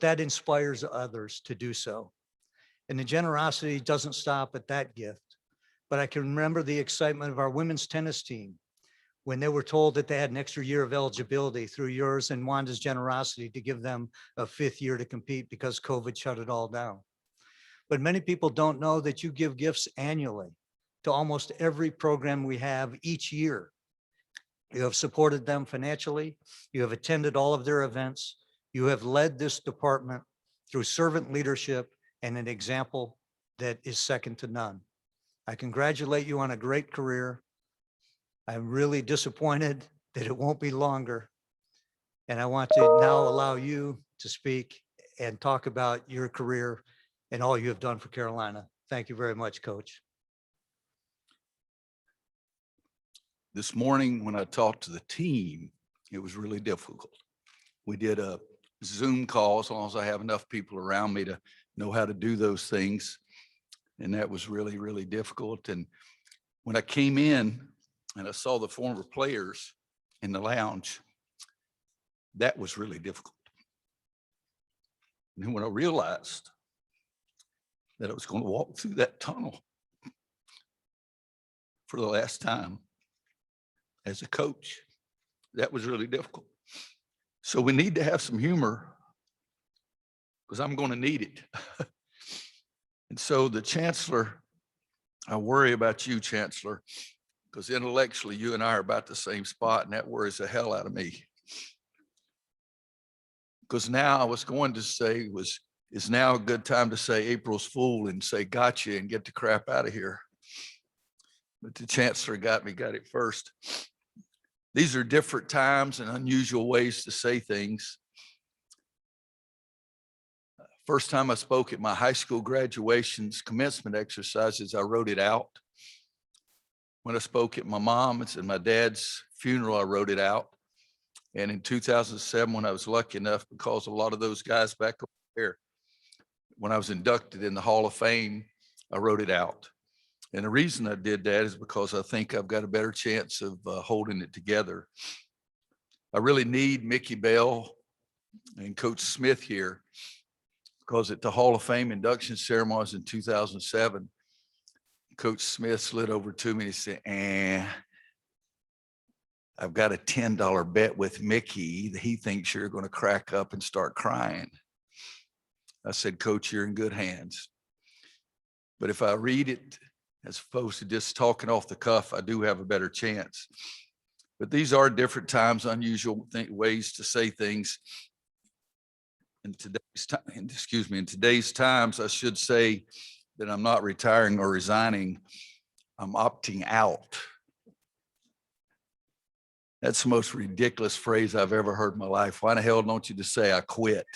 That inspires others to do so. And the generosity doesn't stop at that gift. But I can remember the excitement of our women's tennis team when they were told that they had an extra year of eligibility through yours and Wanda's generosity to give them a 5th year to compete because COVID shut it all down. But many people don't know that you give gifts annually to almost every program we have each year. You have supported them financially. You have attended all of their events. You have led this department through servant leadership and an example that is second to none. I congratulate you on a great career. I'm really disappointed that it won't be longer. And I want to now allow you to speak and talk about your career and all you have done for Carolina. Thank you very much, Coach. This morning, when I talked to the team, it was really difficult. We did a Zoom call as long as I have enough people around me to know how to do those things. And that was really, really difficult. And when I came in and I saw the former players in the lounge, that was really difficult. And then when I realized that I was going to walk through that tunnel for the last time as a coach, that was really difficult. So we need to have some humor because I'm going to need it. And so the chancellor, I worry about you, Chancellor, because intellectually you and I are about the same spot, and that worries the hell out of me. Because now I was going to say is now a good time to say April's Fool and say gotcha and get the crap out of here. But the chancellor got it first. These are different times and unusual ways to say things. First time I spoke at my high school graduation's commencement exercises, I wrote it out. When I spoke at my mom's and my dad's funeral, I wrote it out. And in 2007, when I was lucky enough, because a lot of those guys back over there, when I was inducted in the Hall of Fame, I wrote it out. And the reason I did that is because I think I've got a better chance of holding it together. I really need Mickey Bell and Coach Smith here, because at the Hall of Fame induction ceremonies in 2007, Coach Smith slid over to me and said, I've got a $10 bet with Mickey. He thinks you're going to crack up and start crying. I said, Coach, you're in good hands. But if I read it as opposed to just talking off the cuff, I do have a better chance. But these are different times, unusual ways to say things. In today's times, I should say that I'm not retiring or resigning. I'm opting out. That's the most ridiculous phrase I've ever heard in my life. Why the hell don't you just say I quit?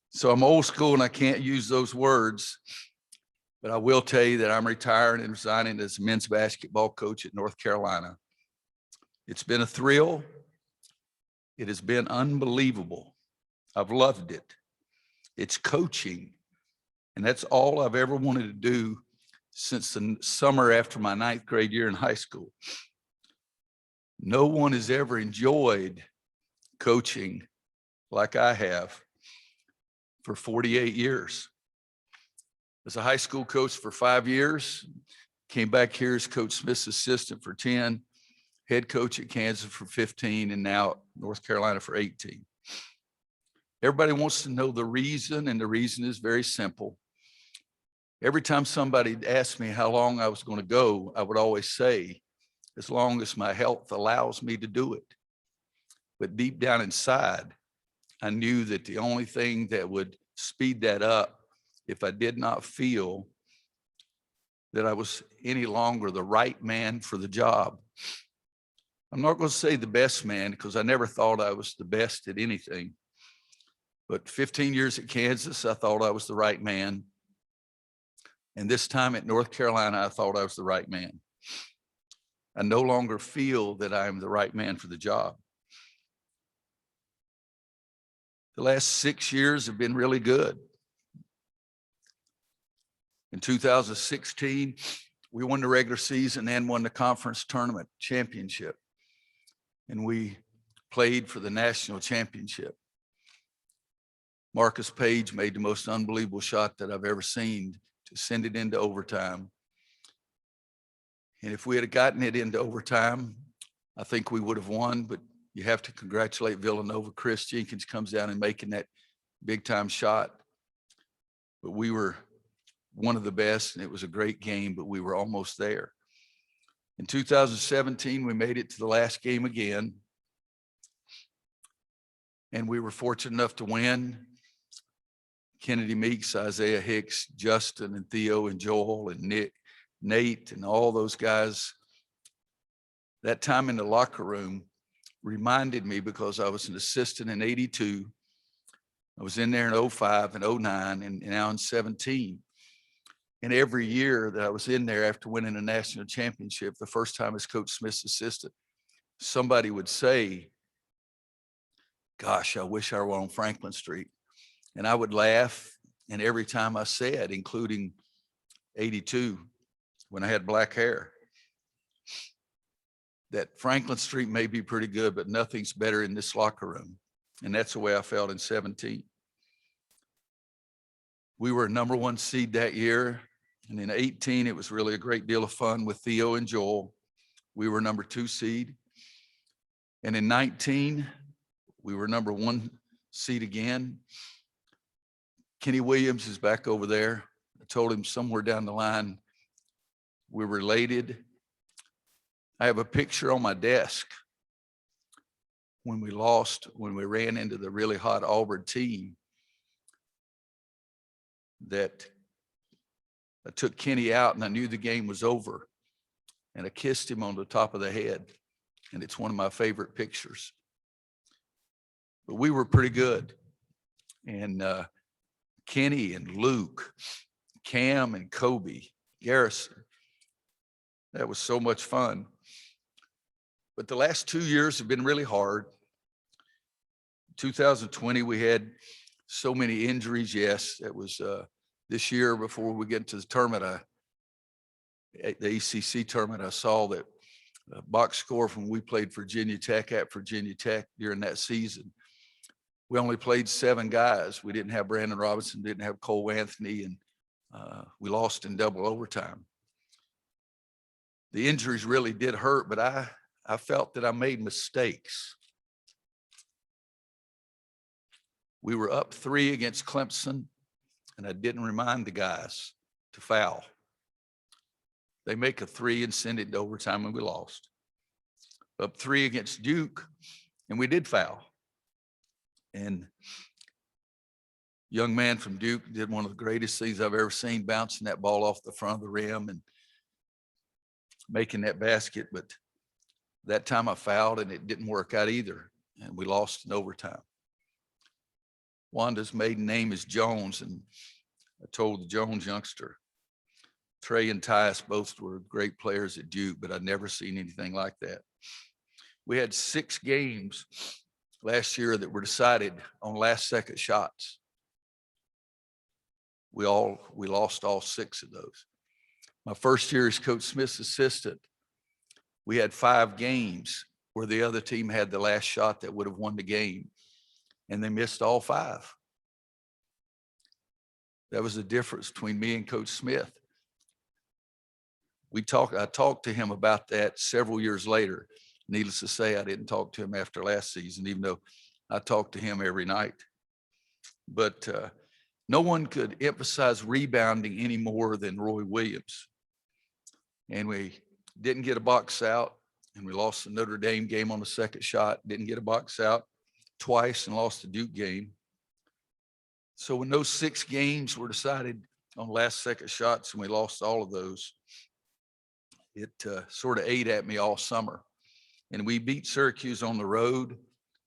So I'm old school and I can't use those words, but I will tell you that I'm retiring and resigning as a men's basketball coach at North Carolina. It's been a thrill. It has been unbelievable. I've loved it. It's coaching, and that's all I've ever wanted to do since the summer after my 9th grade year in high school. No one has ever enjoyed coaching like I have for 48 years. As a high school coach for 5 years, came back here as Coach Smith's assistant for 10, head coach at Kansas for 15, and now North Carolina for 18. Everybody wants to know the reason, and the reason is very simple. Every time somebody asked me how long I was going to go, I would always say, as long as my health allows me to do it. But deep down inside, I knew that the only thing that would speed that up, if I did not feel that I was any longer the right man for the job. I'm not going to say the best man, because I never thought I was the best at anything. But 15 years at Kansas, I thought I was the right man. And this time at North Carolina, I thought I was the right man. I no longer feel that I am the right man for the job. The last 6 years have been really good. In 2016, we won the regular season and won the conference tournament championship. And we played for the national championship. Marcus Page made the most unbelievable shot that I've ever seen to send it into overtime. And if we had gotten it into overtime, I think we would have won, but you have to congratulate Villanova. Chris Jenkins comes down and making that big time shot. But we were one of the best, and it was a great game, but we were almost there. In 2017, we made it to the last game again, and we were fortunate enough to win. Kennedy Meeks, Isaiah Hicks, Justin and Theo and Joel and Nick, Nate and all those guys. That time in the locker room reminded me, because I was an assistant in 82. I was in there in 05 and 09 and now in 17. And every year that I was in there after winning a national championship, the first time as Coach Smith's assistant, somebody would say, "Gosh, I wish I were on Franklin Street." And I would laugh. And every time I said, including 82, when I had black hair, that Franklin Street may be pretty good, but nothing's better in this locker room. And that's the way I felt in 17. We were number 1 seed that year. And in 18, it was really a great deal of fun with Theo and Joel. We were number 2 seed. And in 19, we were number 1 seed again. Kenny Williams is back over there. I told him somewhere down the line, we're related. I have a picture on my desk when we lost, when we ran into the really hot Auburn team, that I took Kenny out and I knew the game was over. And I kissed him on the top of the head. And it's one of my favorite pictures. But we were pretty good. And Kenny and Luke, Cam and Kobe, Garrison. That was so much fun. But the last 2 years have been really hard. 2020, we had so many injuries. Yes, that was this year before we get to the tournament, the ACC tournament, I saw that box score from we played Virginia Tech at Virginia Tech during that season. We only played 7 guys. We didn't have Brandon Robinson, didn't have Cole Anthony, and we lost in double overtime. The injuries really did hurt, but I felt that I made mistakes. We were up 3 against Clemson, and I didn't remind the guys to foul. They make a 3 and send it to overtime, and we lost. Up 3 against Duke, and we did foul. And young man from Duke did one of the greatest things I've ever seen, bouncing that ball off the front of the rim and making that basket. But that time I fouled, and it didn't work out either, and we lost in overtime. Wanda's maiden name is Jones, and I told the Jones youngster, Trey and Tyus both were great players at Duke, but I'd never seen anything like that. We had 6 games last year that were decided on last second shots. We lost all 6 of those. My first year as Coach Smith's assistant, we had 5 games where the other team had the last shot that would have won the game, and they missed all 5. That was the difference between me and Coach Smith. I talked to him about that several years later. Needless to say, I didn't talk to him after last season, even though I talked to him every night. But no one could emphasize rebounding any more than Roy Williams. And we didn't get a box out, and we lost the Notre Dame game on the second shot, didn't get a box out twice, and lost the Duke game. So when those 6 games were decided on last second shots and we lost all of those, it sort of ate at me all summer. And we beat Syracuse on the road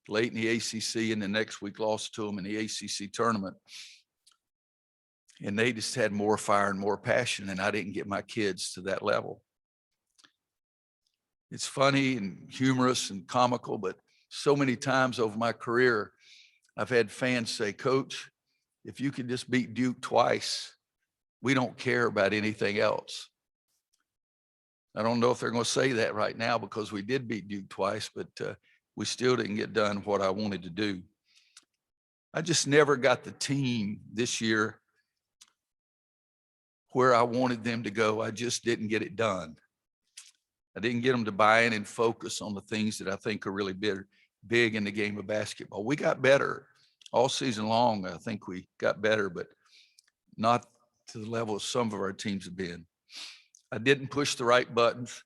late in the ACC, and the next week lost to them in the ACC tournament. And they just had more fire and more passion, and I didn't get my kids to that level. It's funny and humorous and comical, but so many times over my career, I've had fans say, "Coach, if you could just beat Duke twice, we don't care about anything else." I don't know if they're going to say that right now, because we did beat Duke twice, but we still didn't get done what I wanted to do. I just never got the team this year where I wanted them to go. I just didn't get it done. I didn't get them to buy in and focus on the things that I think are really big in the game of basketball. We got better all season long. I think we got better, but not to the level some of our teams have been. I didn't push the right buttons.